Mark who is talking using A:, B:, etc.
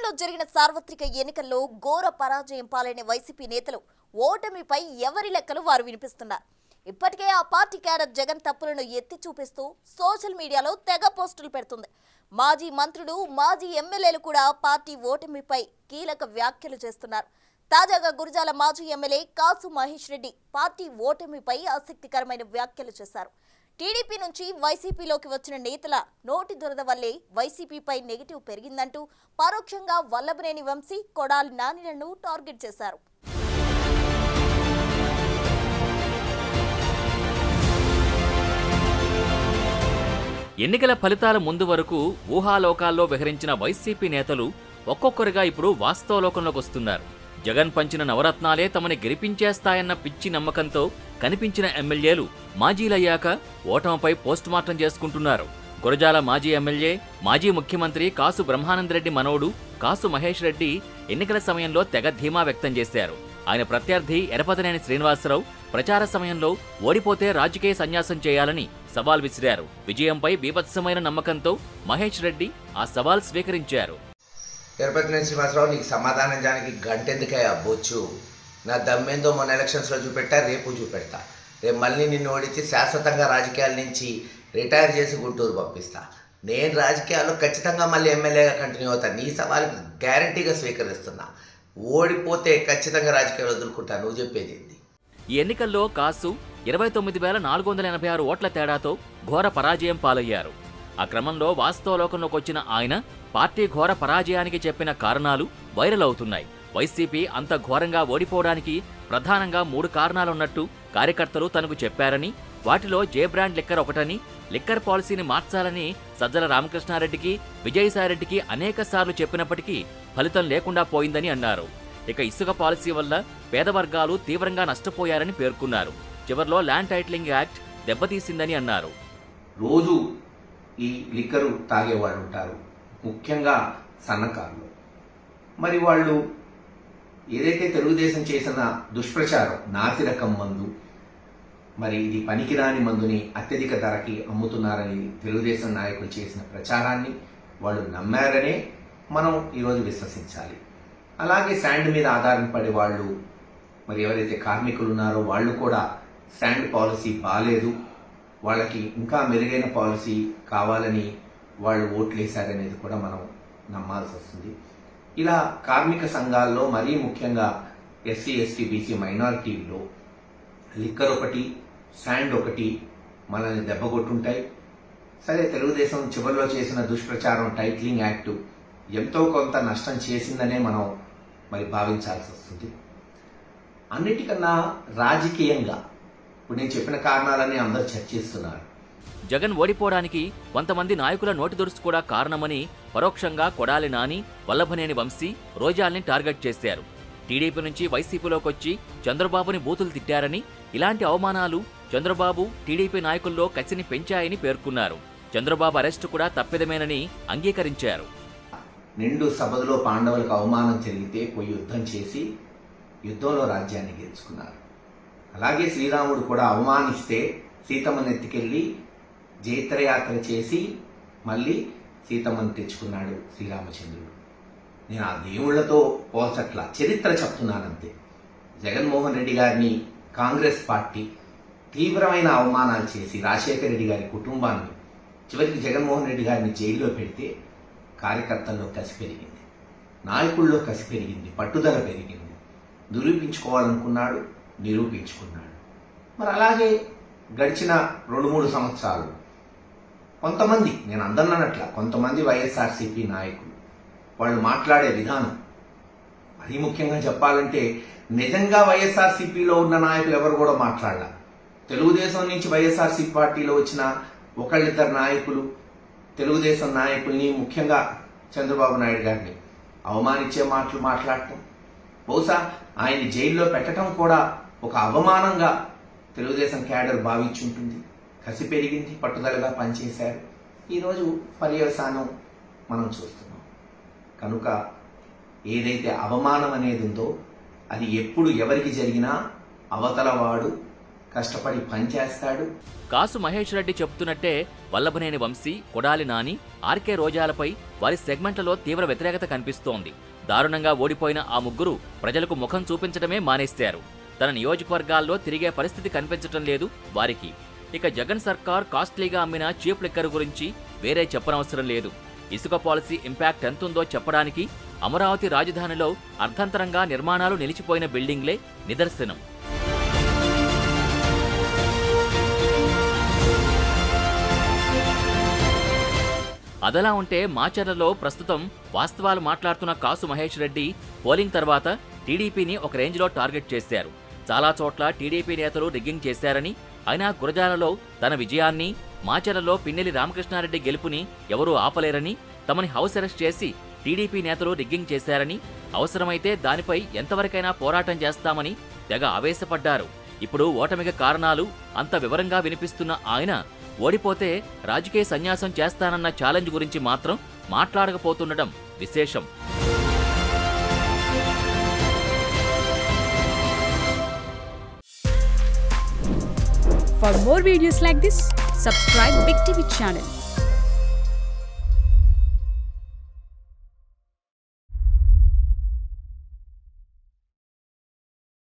A: జగన్లో జరిగిన సార్వత్రిక ఎన్నికల్లో ఘోర పరాజయం పాలైన వైసీపీ నేతలు ఓటమిపై ఎవరి లెక్కలు వారు వినిపిస్తున్నారు. ఇప్పటికే ఆ పార్టీ క్యాడర్ జగన్ తప్పులను ఎత్తి చూపిస్తూ సోషల్ మీడియాలో తెగ పోస్టులు పెడుతుంది. మాజీ మంత్రులు, మాజీ ఎమ్మెల్యేలు కూడా పార్టీ ఓటమిపై కీలక వ్యాఖ్యలు చేస్తున్నారు. తాజాగా గురజాల మాజీ ఎమ్మెల్యే కాసు మహేష్ రెడ్డి పార్టీ ఓటమిపై ఆసక్తికరమైన వ్యాఖ్యలు చేశారు. టీడీపీ నుంచి వైసీపీలోకి వచ్చిన నేతల నోటి దురద వల్లే వైసీపీపై నెగిటివ్ పెరిగిందంటూ పరోక్షంగా వల్లభనేని వంశీ, కొడాలి నానిలను టార్గెట్ చేశారు.
B: ఎన్నికల ఫలితాల ముందు వరకు ఊహాలోకాల్లో విహరించిన వైసీపీ నేతలు ఒక్కొక్కరుగా ఇప్పుడు వాస్తవలోకంలోకి వస్తున్నారు. జగన్ పంచిన నవరత్నాలే తమని గెలిపించేస్తాయన్న పిచ్చి నమ్మకంతో కనిపించిన ఎమ్మెల్యేలు మాజీలయ్యాక ఓటమిపై పోస్టుమార్టం చేసుకుంటున్నారు. గురజాల మాజీ ఎమ్మెల్యే, మాజీ ముఖ్యమంత్రి కాసు బ్రహ్మానందరెడ్డి మనవడు కాసు మహేష్ రెడ్డి ఎన్నికల సమయంలో తెగ ధీమా వ్యక్తం చేశారు. ఆయన ప్రత్యర్థి ఎరపతనేని శ్రీనివాసరావు ప్రచార సమయంలో ఓడిపోతే రాజకీయ సన్యాసం చేయాలని సవాల్ విసిరారు. విజయంపై బీభత్సమైన నమ్మకంతో మహేష్ రెడ్డి ఆ సవాల్ స్వీకరించారు.
C: ఎరపతనేని శ్రీనివాసరావు, నీకు సమాధానం జానికి గంటెందుకయ్యా బొచ్చు? నా దమ్మేందో మొన్న ఎలక్షన్స్లో చూపెట్టా, రేపు చూపెడతా. రేపు మళ్ళీ నిన్ను ఓడించి శాశ్వతంగా రాజకీయాల నుంచి రిటైర్ చేసి గుంటూరు పంపిస్తా. నేను రాజకీయాల్లో ఖచ్చితంగా మళ్ళీ ఎమ్మెల్యేగా కంటిన్యూ అవుతా. నీ సవాల్కి గ్యారంటీగా స్వీకరిస్తున్నా. ఓడిపోతే ఖచ్చితంగా రాజకీయాలు వదులుకుంటా. నువ్వు చెప్పేది ఏంది?
B: ఈ ఎన్నికల్లో కాసు 29,486 ఓట్ల తేడాతో ఘోర పరాజయం పాలయ్యారు. ఆ క్రమంలో వాస్తవలోకంలోకి వచ్చిన ఆయన పార్టీ ఘోర పరాజయానికి చెప్పిన కారణాలు వైరల్ అవుతున్నాయి. వైసీపీ అంత ఘోరంగా ఓడిపోవడానికి ప్రధానంగా 3 కారణాలున్నట్టు కార్యకర్తలు తనకు చెప్పారని, వాటిలో జే బ్రాండ్ లిక్కర్ ఒకటని, లిక్కర్ పాలసీని మార్చాలని సజ్జల రామకృష్ణారెడ్డికి, విజయసాయిరెడ్డికి అనేక సార్లు చెప్పినప్పటికీ ఫలితం లేకుండా పోయిందని అన్నారు. ఇక ఇసుక పాలసీ వల్ల పేద వర్గాలు తీవ్రంగా నష్టపోయారని పేర్కొన్నారు. చివర్లో ల్యాండ్ టైటిలింగ్ యాక్ట్ దెబ్బతీసిందని అన్నారు.
D: రోజు ఈ లిక్కరు తాగేవాళ్ళు ఉంటారు, ముఖ్యంగా సన్నకారులు. మరి వాళ్ళు ఏదైతే తెలుగుదేశం చేసిన దుష్ప్రచారం, నాసిరకం మందు, మరి ఇది పనికిరాని మందుని అత్యధిక ధరకి అమ్ముతున్నారని తెలుగుదేశం నాయకులు చేసిన ప్రచారాన్ని వాళ్ళు నమ్మారనే మనం ఈరోజు విశ్వసించాలి. అలాగే శాండ్ మీద ఆధారపడే వాళ్ళు, మరి ఎవరైతే కార్మికులు ఉన్నారో వాళ్ళు కూడా శాండ్ పాలసీ బాలేదు, వాళ్ళకి ఇంకా మెరుగైన పాలసీ కావాలని వాళ్ళు ఓట్లు వేశారనేది కూడా మనం నమ్మాల్సి వస్తుంది. ఇలా కార్మిక సంఘాల్లో మరీ ముఖ్యంగా ఎస్సీ, ఎస్టీ, బీసీ మైనారిటీల్లో లిక్కర్ ఒకటి, శాండ్ ఒకటి మనల్ని దెబ్బకొట్టుంటాయి. సరే, తెలుగుదేశం చివరిలో చేసిన దుష్ప్రచారం టైటిలింగ్ యాక్ట్ ఎంతో కొంత నష్టం చేసిందనే మనం మరి భావించాల్సి వస్తుంది. అన్నిటికన్నా రాజకీయంగా ఇప్పుడు నేను చెప్పిన కారణాలన్నీ అందరూ చర్చిస్తున్నారు.
B: జగన్ ఓడిపోవడానికి కొంతమంది నాయకుల నోటి దురుసు కూడా కారణమని పరోక్షంగా కొడాలి నాని, వల్లభనేని వంశీ, రోజాల్ని టార్గెట్ చేశారు. టీడీపీ నుంచి వైసీపీలోకి వచ్చి చంద్రబాబుని బూతులు తిట్టారని, ఇలాంటి అవమానాలు చంద్రబాబు, టీడీపీ నాయకుల్లో కసిని పెంచాయని పేర్కొన్నారు. చంద్రబాబు అరెస్టు కూడా తప్పిదమేనని అంగీకరించారు.
D: నిండు సభలో పాండవులకు అవమానం జరిగితే పోయి యుద్ధం చేసి యుద్ధంలో రాజ్యాన్ని గెలుచుకున్నారు. అలాగే శ్రీరాముడు కూడా అవమానిస్తే సీతమ్మని ఎత్తుకెళ్లి జైత్రయాత్ర చేసి మళ్ళీ సీతమ్మని తెచ్చుకున్నాడు శ్రీరామచంద్రుడు. నేను ఆ దేవుళ్లతో పోల్చట్లా, చరిత్ర చెప్తున్నానంతే. జగన్మోహన్ రెడ్డి గారిని కాంగ్రెస్ పార్టీ తీవ్రమైన అవమానాలు చేసి రాజశేఖర రెడ్డి గారి కుటుంబాన్ని, చివరికి జగన్మోహన్ రెడ్డి గారిని జైల్లో పెడితే కార్యకర్తల్లో కసి పెరిగింది, నాయకుల్లో కసి పెరిగింది, పట్టుదల పెరిగింది. నిరూపించుకోవాలనుకున్నాడు, నిరూపించుకున్నాడు. మరి అలాగే గడిచిన 2-3 సంవత్సరాలు కొంతమంది, నేను అందరినట్లా, కొంతమంది వైఎస్ఆర్సీపీ నాయకులు వాళ్ళు మాట్లాడే విధానం, మరీ ముఖ్యంగా చెప్పాలంటే నిజంగా వైఎస్ఆర్సీపీలో ఉన్న నాయకులు ఎవరు కూడా మాట్లాడాల. తెలుగుదేశం నుంచి వైఎస్ఆర్సీపీ పార్టీలో వచ్చిన ఒకళ్ళిద్దరు నాయకులు తెలుగుదేశం నాయకుల్ని, ముఖ్యంగా చంద్రబాబు నాయుడు గారిని అవమానించే మాటలు మాట్లాడటం, బహుశా ఆయన్ని జైల్లో పెట్టడం కూడా ఒక అవమానంగా తెలుగుదేశం క్యాడర్ భావించుంటుంది. కసి పెరిగింది, పట్టుదలగా పనిచేశారు. ఈరోజు పర్యవసానం మనం చూస్తున్నాం. కనుక ఏదైతే అవమానం అనేది ఉందో అది ఎప్పుడు ఎవరికి జరిగినా అవతలవాడు కష్టపడి పనిచేస్తాడు.
B: కాసు మహేష్ రెడ్డి చెబుతున్నట్టే వల్లభనేని వంశీ, కొడాలి నాని, ఆర్కే రోజాలపై వారి సెగ్మెంట్లలో తీవ్ర వ్యతిరేకత కనిపిస్తోంది. దారుణంగా ఓడిపోయిన ఆ ముగ్గురు ప్రజలకు ముఖం చూపించడమే మానేశారు. తన నియోజకవర్గాల్లో తిరిగే పరిస్థితి కనిపించటం లేదు వారికి. ఇక జగన్ సర్కార్ కాస్ట్లీగా అమ్మిన చీప్ లిక్కర్ గురించి వేరే చెప్పనవసరం లేదు. ఇసుక పాలసీ ఇంపాక్ట్ ఎంతుందో చెప్పడానికి అమరావతి రాజధానిలో అర్ధంతరంగా నిర్మాణాలు నిలిచిపోయిన బిల్డింగ్లే నిదర్శనం. అదలా ఉంటే మాచర్లలో ప్రస్తుతం వాస్తవాలు మాట్లాడుతున్న కాసు మహేష్ రెడ్డి పోలింగ్ తర్వాత టీడీపీని ఒక రేంజ్లో టార్గెట్ చేశారు. చాలా చోట్ల టీడీపీ నేతలు రిగ్గింగ్ చేశారని, అయినా గురజాలలో తన విజయాన్ని, మాచర్లలో పిన్నెల్లి రామకృష్ణారెడ్డి గెలుపుని ఎవరూ ఆపలేరని, తమని హౌస్ అరెస్ట్ చేసి టీడీపీ నేతలు రిగ్గింగ్ చేశారని, అవసరమైతే దానిపై ఎంతవరకైనా పోరాటం చేస్తామని తెగ ఆవేశపడ్డారు. ఇప్పుడు ఓటమికి కారణాలు అంత వివరంగా వినిపిస్తున్న ఆయన ఓడిపోతే రాజకీయ సన్యాసం చేస్తానన్న ఛాలెంజ్ గురించి మాత్రం మాట్లాడకపోతుండటం విశేషం.
E: For more videos like this, subscribe Big TV channel.